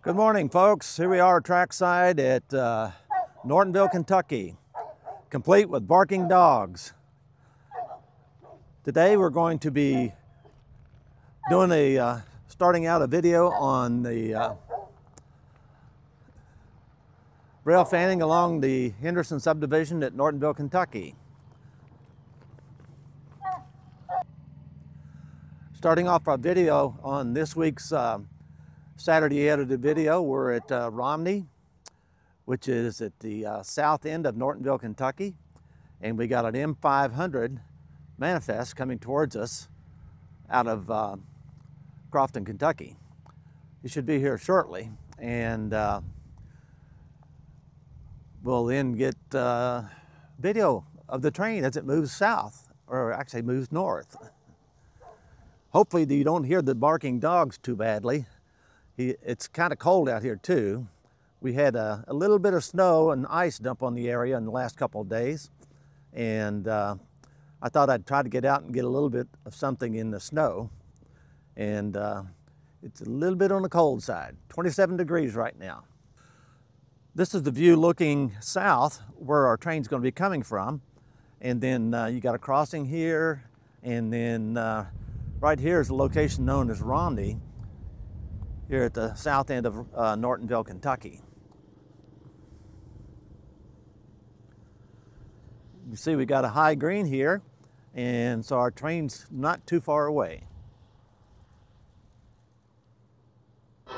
Good morning, folks. Here we are trackside at Nortonville, Kentucky, complete with barking dogs. Today we're going to be doing starting out a video on the railfanning along the Henderson Subdivision at Nortonville, Kentucky. Starting off our video on this week's Saturday edited video, we're at Romney, which is at the south end of Nortonville, Kentucky, and we got an M500 manifest coming towards us out of Crofton, Kentucky. It should be here shortly, and we'll then get video of the train as it moves south, or actually moves north. Hopefully you don't hear the barking dogs too badly. It's kind of cold out here too. We had a little bit of snow and ice dump on the area in the last couple of days, and I thought I'd try to get out and get a little bit of something in the snow, and it's a little bit on the cold side. 27 degrees right now. This is the view looking south where our train's going to be coming from, and then you got a crossing here, and then right here is a location known as Romney, here at the south end of Nortonville, Kentucky. You see we got a high green here, and so our train's not too far away. Here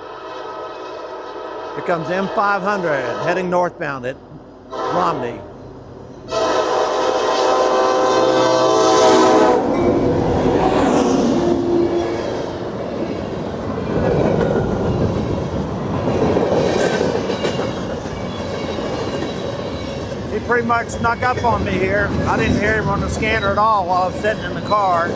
comes M500 heading northbound at Romney. Pretty much snuck up on me here. I didn't hear him on the scanner at all while I was sitting in the car.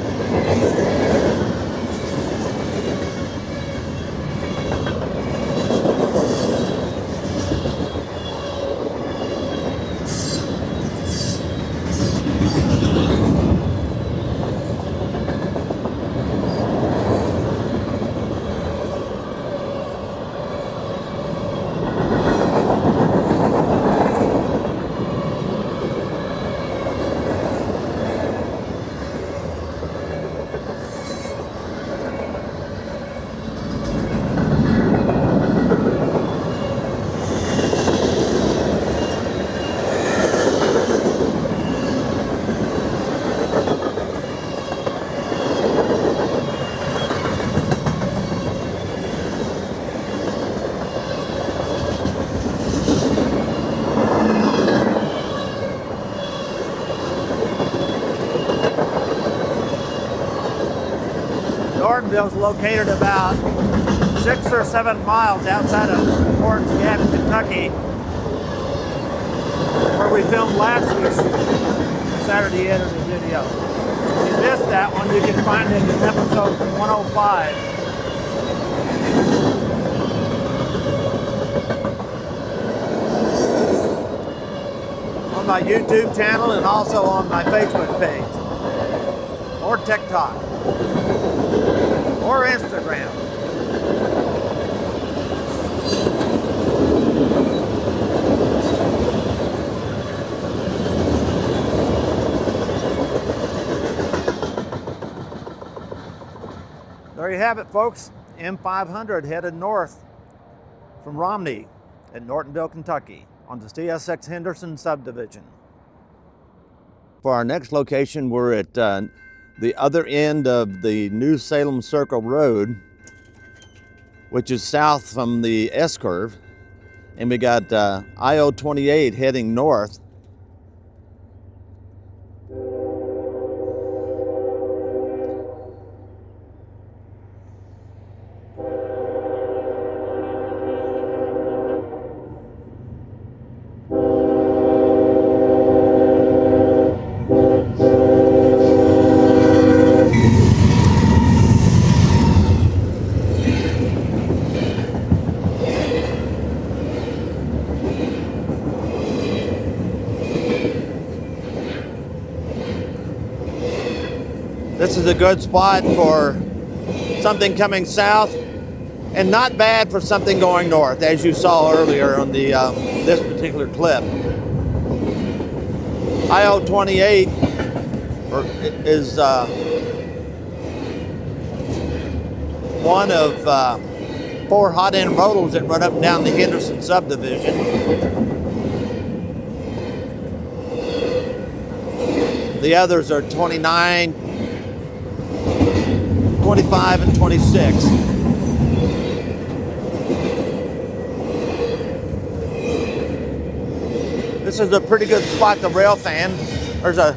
Nortonville is located about 6 or 7 miles outside of Fort Gap, Kentucky, where we filmed last week's Saturday edited video. If you missed that one, you can find it in episode 105. On my YouTube channel and also on my Facebook page, or TikTok, or Instagram. There you have it, folks. M500 headed north from Romney at Nortonville, Kentucky on the CSX Henderson Subdivision. For our next location, we're at the other end of the new Salem Circle Road, which is south from the S-curve, and we got IO-28 heading north. This is a good spot for something coming south And not bad for something going north, as you saw earlier on the this particular clip. I-28 is one of 4 hot intermodals that run up and down the Henderson Subdivision. The others are 29, 25, and 26. This is a pretty good spot to railfan. There's a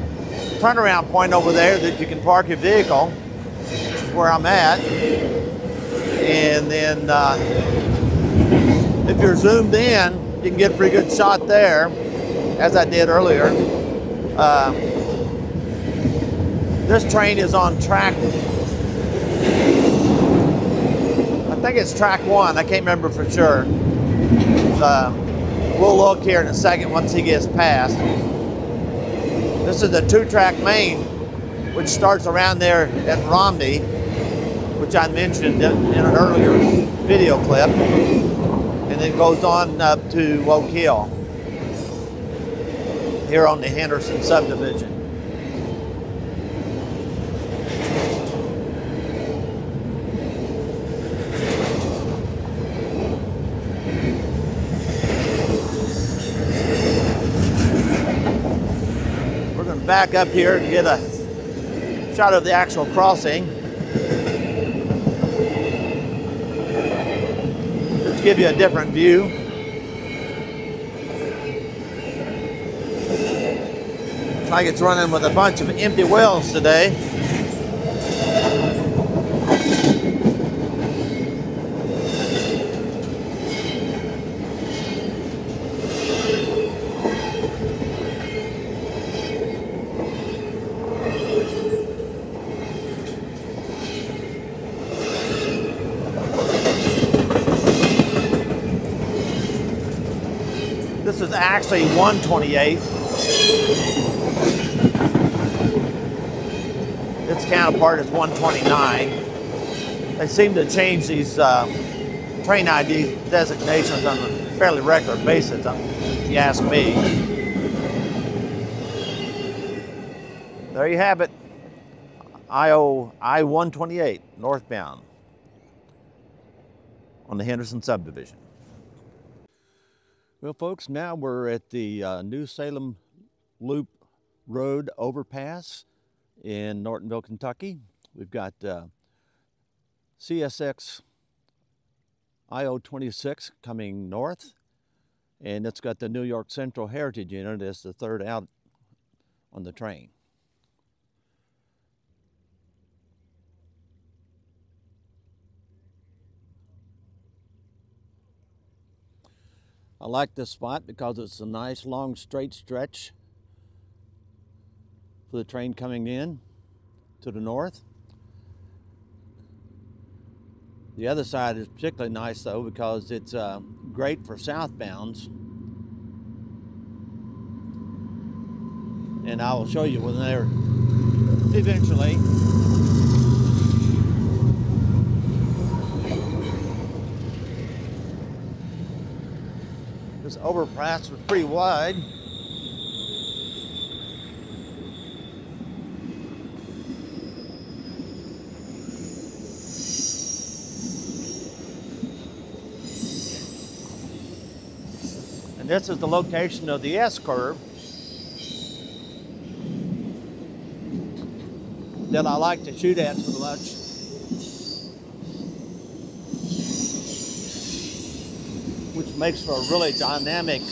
turnaround point over there that you can park your vehicle, which is where I'm at. And then if you're zoomed in, you can get a pretty good shot there, as I did earlier. This train is on track, I think it's track 1, I can't remember for sure. We'll look here in a second once he gets past. This is the 2-track main, which starts around there at Romney, which I mentioned in an earlier video clip, and then goes on up to Oakhill, here on the Henderson Subdivision. We're going to back up here and get a shot of the actual crossing. Just to give you a different view. Looks like it's running with a bunch of empty wells today. This is actually 128. Its counterpart is 129. They seem to change these train ID designations on a fairly regular basis, if you ask me. There you have it. I-128 northbound on the Henderson Subdivision. Well, folks, now we're at the new Salem Loop Road Overpass in Nortonville, Kentucky. We've got CSX I-26 coming north, and it's got the New York Central Heritage Unit as the third out on the train. I like this spot because it's a nice long straight stretch for the train coming in to the north. The other side is particularly nice though because it's great for southbounds. And I will show you when they're eventually. This overpass was pretty wide. And this is the location of the S-curve that I like to shoot at so much. Which makes for a really dynamic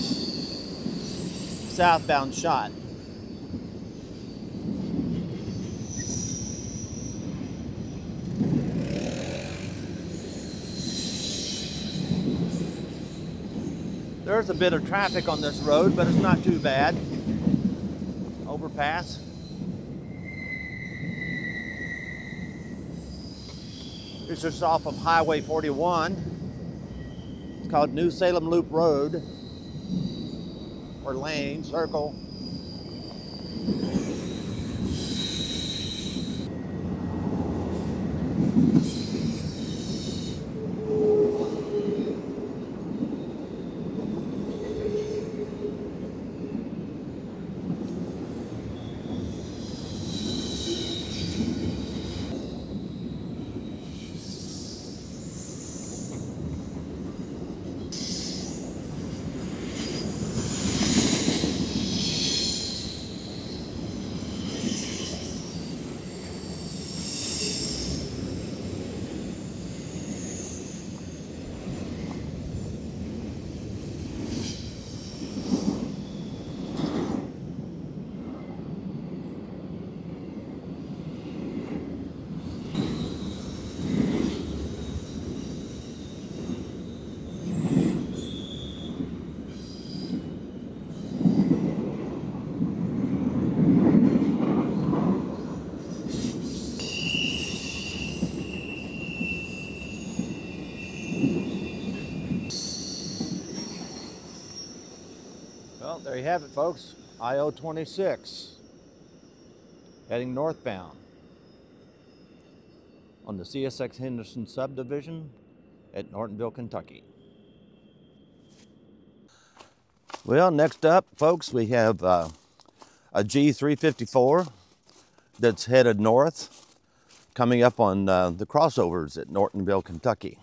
southbound shot. There's a bit of traffic on this road, but it's not too bad. Overpass. It's just off of Highway 41. It's called New Salem Loop Road, or lane, circle. Well, there you have it, folks. I-26 heading northbound on the CSX Henderson Subdivision at Nortonville, Kentucky. Well, next up, folks, we have a G354 that's headed north, coming up on the crossovers at Nortonville, Kentucky.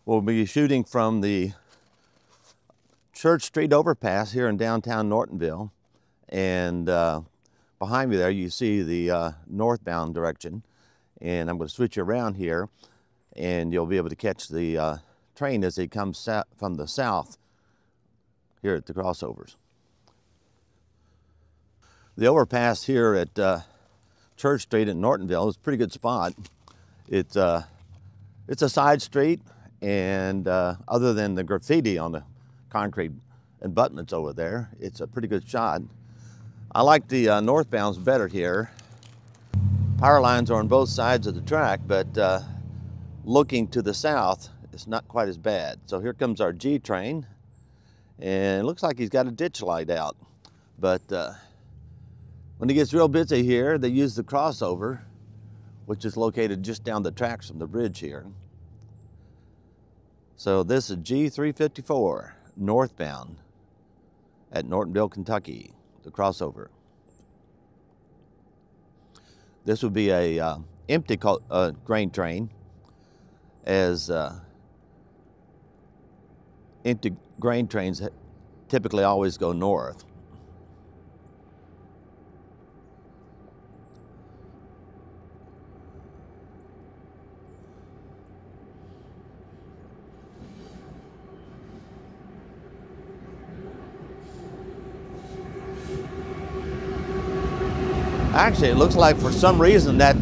We'll be shooting from the Church Street Overpass here in downtown Nortonville, and behind me there you see the northbound direction, and I'm going to switch you around here and you'll be able to catch the train as it comes from the south here at the crossovers. The overpass here at Church Street in Nortonville is a pretty good spot. It's a side street, and other than the graffiti on the concrete abutments over there, it's a pretty good shot. I like the northbounds better here. Power lines are on both sides of the track, but looking to the south, it's not quite as bad. So here comes our G train, and it looks like he's got a ditch light out. But when it gets real busy here, they use the crossover, which is located just down the tracks from the bridge here. So this is G354 northbound at Nortonville, Kentucky, the crossover. This would be a empty grain train, as empty grain trains typically always go north. Actually, it looks like for some reason that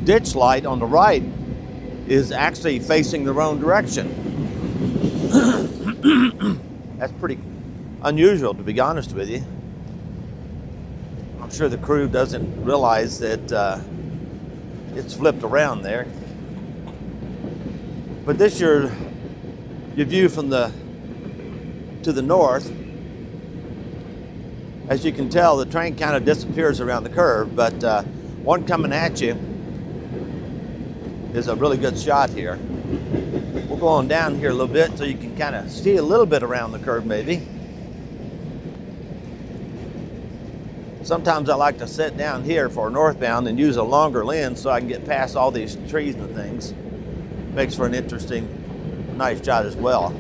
ditch light on the right is actually facing the wrong direction. That's pretty unusual, to be honest with you. I'm sure the crew doesn't realize that it's flipped around there. But this your view from to the north. As you can tell, the train kind of disappears around the curve, but one coming at you is a really good shot here. We'll go on down here a little bit so you can kind of see a little bit around the curve maybe. Sometimes I like to sit down here for northbound and use a longer lens so I can get past all these trees and things. Makes for an interesting, nice shot as well.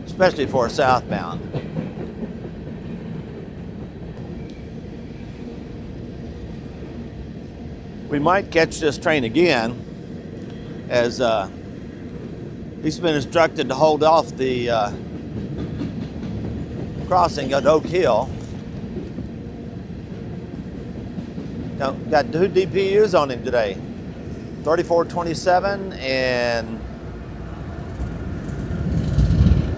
Especially for a southbound. We might catch this train again, as he's been instructed to hold off the crossing at Oakhill. Now, got 2 DPUs on him today, 3427 and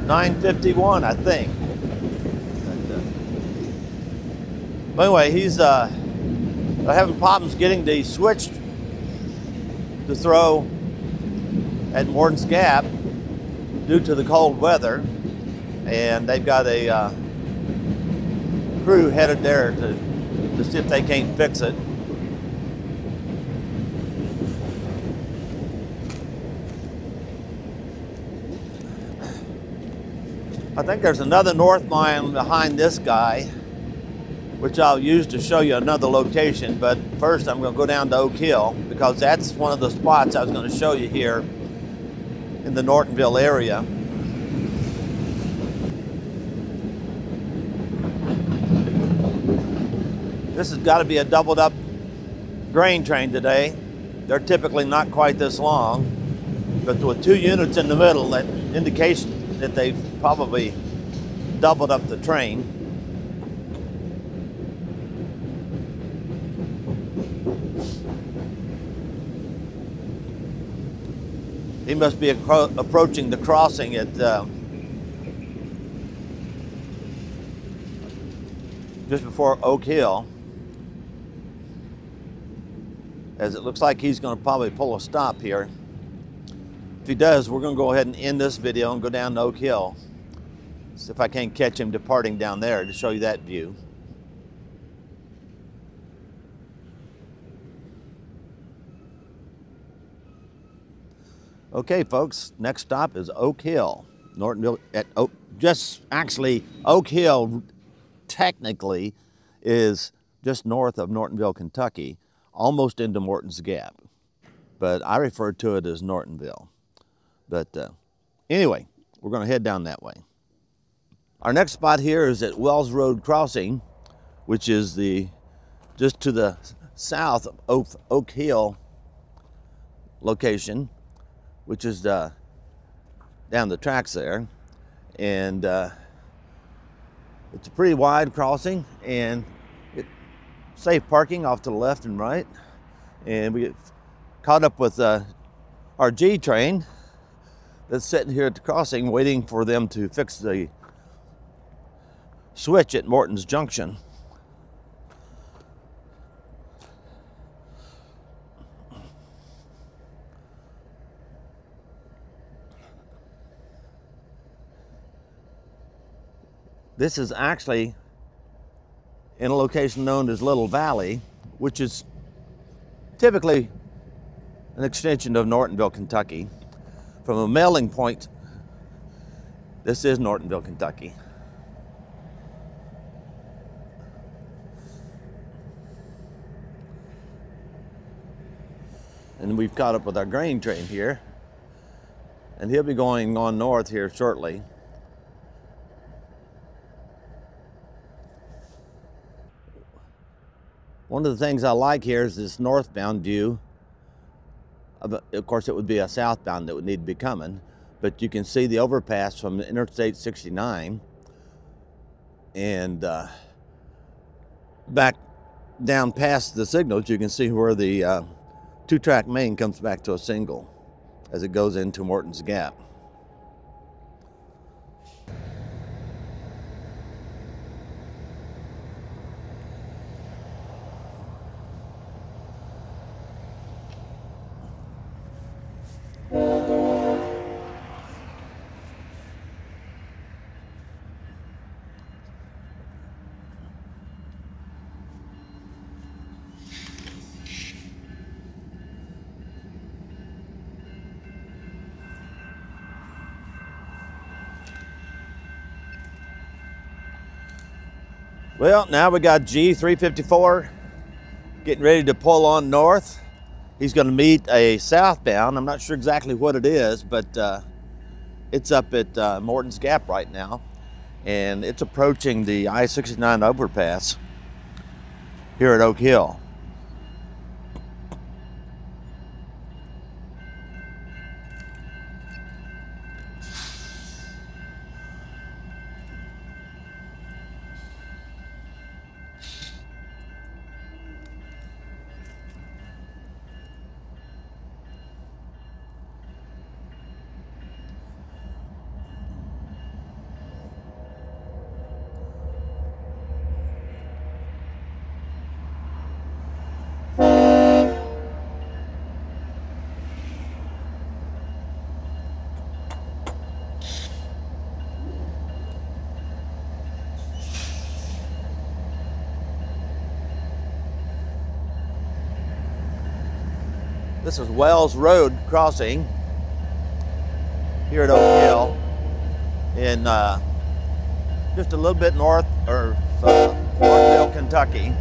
951, I think. But anyway, he's having problems getting the switch to throw at Morton's Gap due to the cold weather, and they've got a crew headed there to see if they can't fix it. I think there's another north line behind this guy, which I'll use to show you another location, but first I'm going to go down to Oakhill, because that's one of the spots I was going to show you here in the Nortonville area. This has got to be a doubled up grain train today. They're typically not quite this long, but with 2 units in the middle, that indication that they've probably doubled up the train. He must be approaching the crossing at just before Oakhill. as it looks like he's going to probably pull a stop here. If he does, we're going to go ahead and end this video and go down to Oakhill. See if I can't catch him departing down there to show you that view. Okay, folks, next stop is Oakhill. Nortonville, Oakhill technically is just north of Nortonville, Kentucky, almost into Morton's Gap. But I refer to it as Nortonville. But anyway, we're going to head down that way. Our next spot here is at Wells Road Crossing, which is just to the south of Oakhill location, which is down the tracks there. And it's a pretty wide crossing, and safe parking off to the left and right. And we get caught up with our G train that's sitting here at the crossing waiting for them to fix the switch at Morton's Junction. This is actually in a location known as Little Valley, which is typically an extension of Nortonville, Kentucky. From a mailing point, this is Nortonville, Kentucky. And we've caught up with our grain train here, and he'll be going on north here shortly. One of the things I like here is this northbound view. Of course, it would be a southbound that would need to be coming, but you can see the overpass from Interstate 69, and back down past the signals, you can see where the two-track main comes back to a single as it goes into Morton's Gap. Well, now we got G354 getting ready to pull on north. He's going to meet a southbound. I'm not sure exactly what it is, but it's up at Morton's Gap right now, and it's approaching the I-69 overpass here at Oakhill. This is Wells Road Crossing here at Oakhill, in just a little bit north of Nortonville, Kentucky.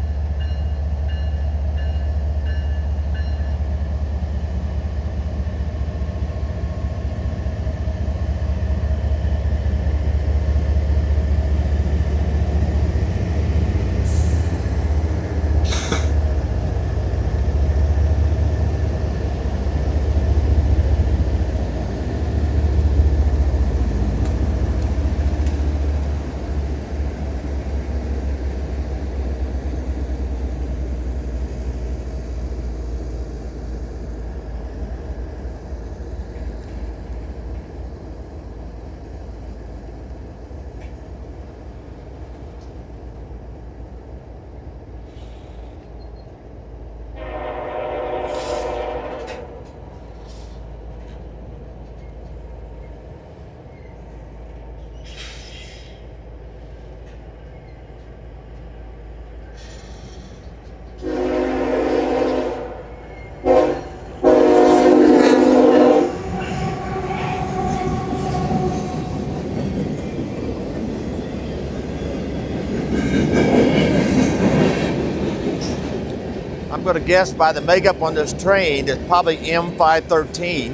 I'm going to guess by the makeup on this train, it's probably M513.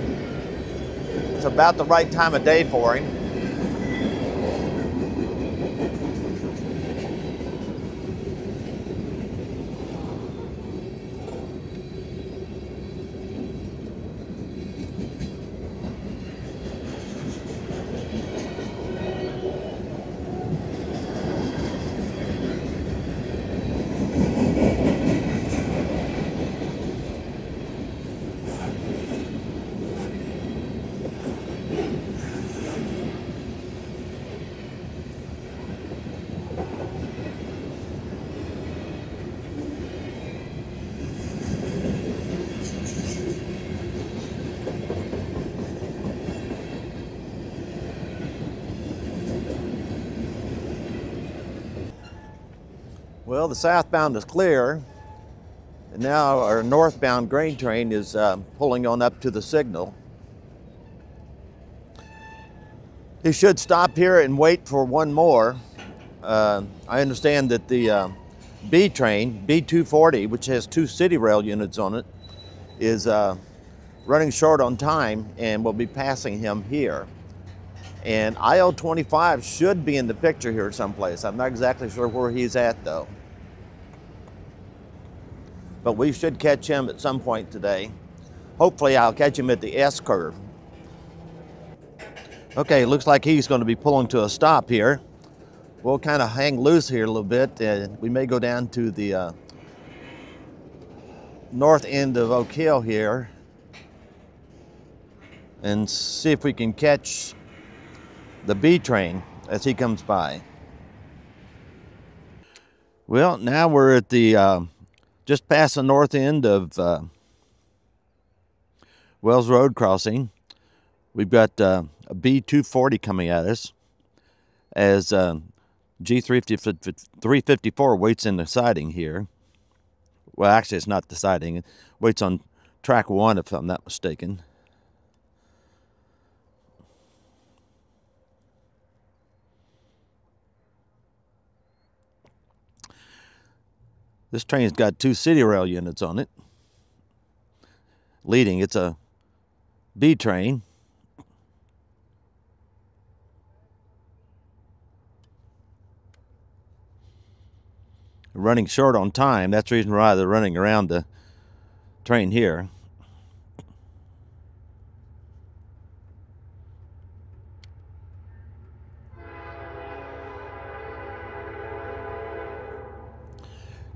It's about the right time of day for him. Well, the southbound is clear, and now our northbound grain train is pulling on up to the signal. He should stop here and wait for one more. I understand that the B train, B240, which has 2 city rail units on it, is running short on time and will be passing him here. And IO25 should be in the picture here someplace. I'm not exactly sure where he's at though. But we should catch him at some point today. Hopefully I'll catch him at the S curve. Okay, looks like he's going to be pulling to a stop here. We'll kind of hang loose here a little bit. We may go down to the north end of Oakhill here and see if we can catch the B train as he comes by. Well, now we're at the just past the north end of Wells Road crossing. We've got a B240 coming at us as G354 waits in the siding here. Well, actually, it's not the siding. It waits on track 1, if I'm not mistaken. This train's got 2 city rail units on it. Leading, it's a B train. Running short on time. That's the reason why they're running around the train here.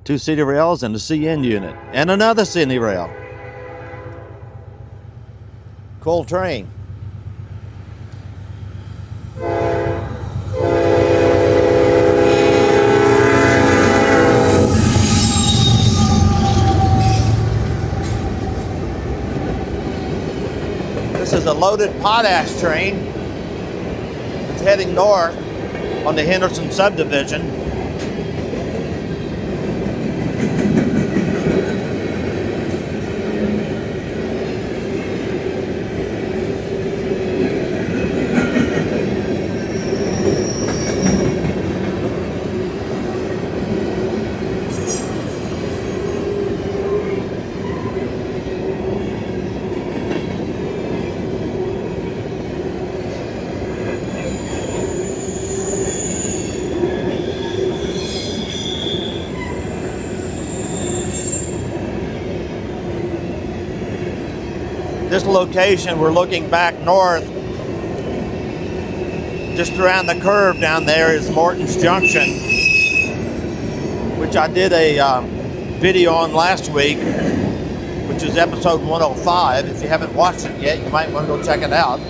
Two city rails and a CN unit and another city rail. Cool train. This is a loaded potash train. It's heading north on the Henderson Subdivision. This location, we're looking back north. Just around the curve down there is Morton's Junction, which I did a video on last week, which is episode 105. If you haven't watched it yet, you might want to go check it out.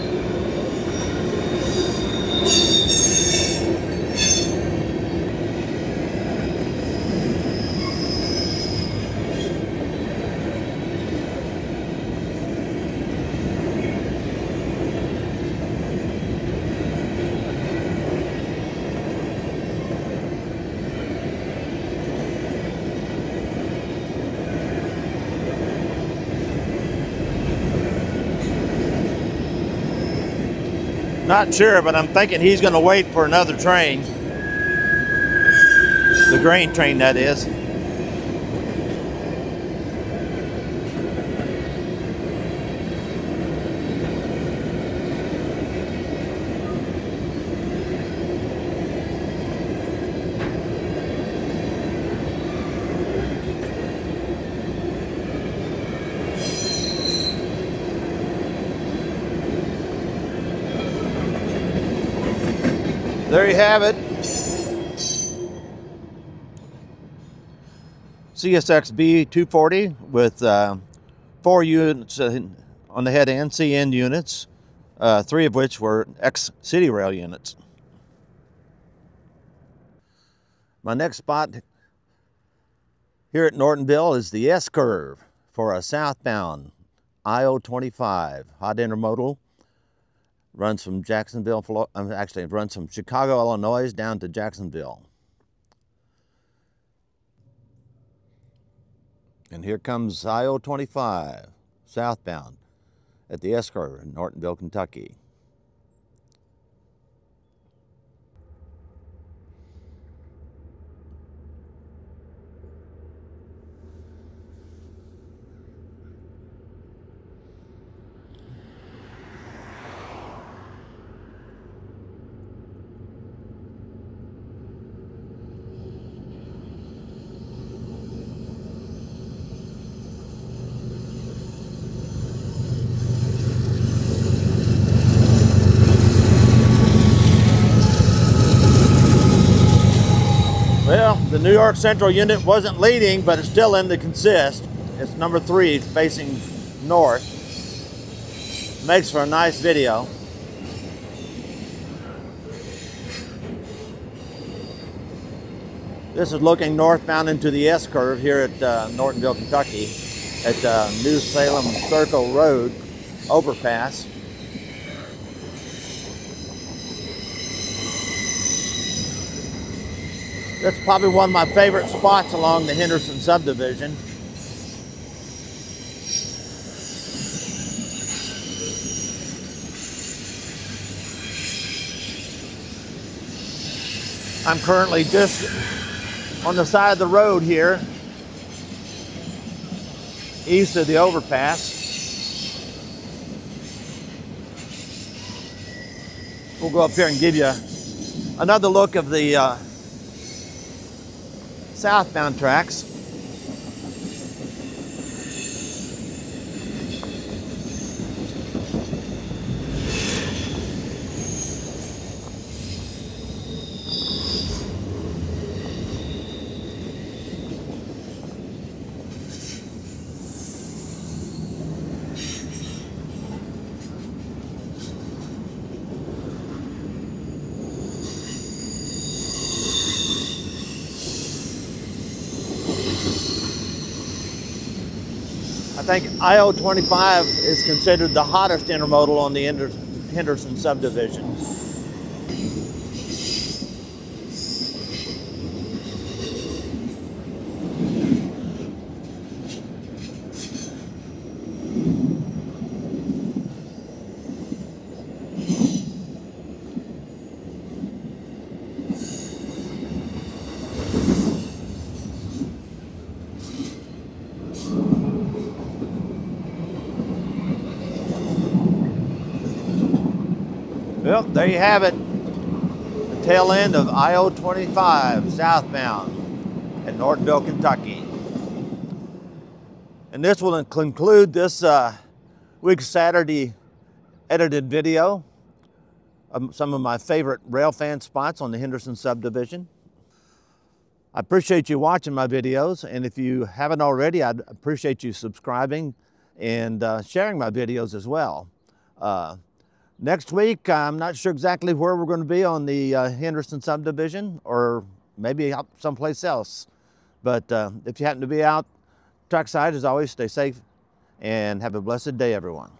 Not sure, but I'm thinking he's going to wait for another train. The grain train, that is. There you have it. CSX B240 with 4 units on the head end, CN units, 3 of which were ex-City Rail units. My next spot here at Nortonville is the S-curve for a southbound I-025 hot intermodal. Runs from Jacksonville, actually it runs from Chicago, Illinois down to Jacksonville. And here comes I-025 southbound at the S-curve in Nortonville, Kentucky. Well, the New York Central unit wasn't leading, but it's still in the consist. It's number 3, facing north. Makes for a nice video. This is looking northbound into the S-curve here at Nortonville, Kentucky, at New Salem Circle Road, Overpass. That's probably one of my favorite spots along the Henderson Subdivision. I'm currently just on the side of the road here, east of the overpass. We'll go up here and give you another look of the southbound tracks. I think I-025 is considered the hottest intermodal on the Henderson Subdivision. Well, there you have it, the tail end of I-025 southbound at Nortonville, Kentucky. And this will conclude this week's Saturday edited video of some of my favorite railfan spots on the Henderson Subdivision. I appreciate you watching my videos, and if you haven't already, I'd appreciate you subscribing and sharing my videos as well. Next week, I'm not sure exactly where we're going to be on the Henderson Subdivision, or maybe out someplace else. But if you happen to be out trackside, as always, stay safe and have a blessed day, everyone.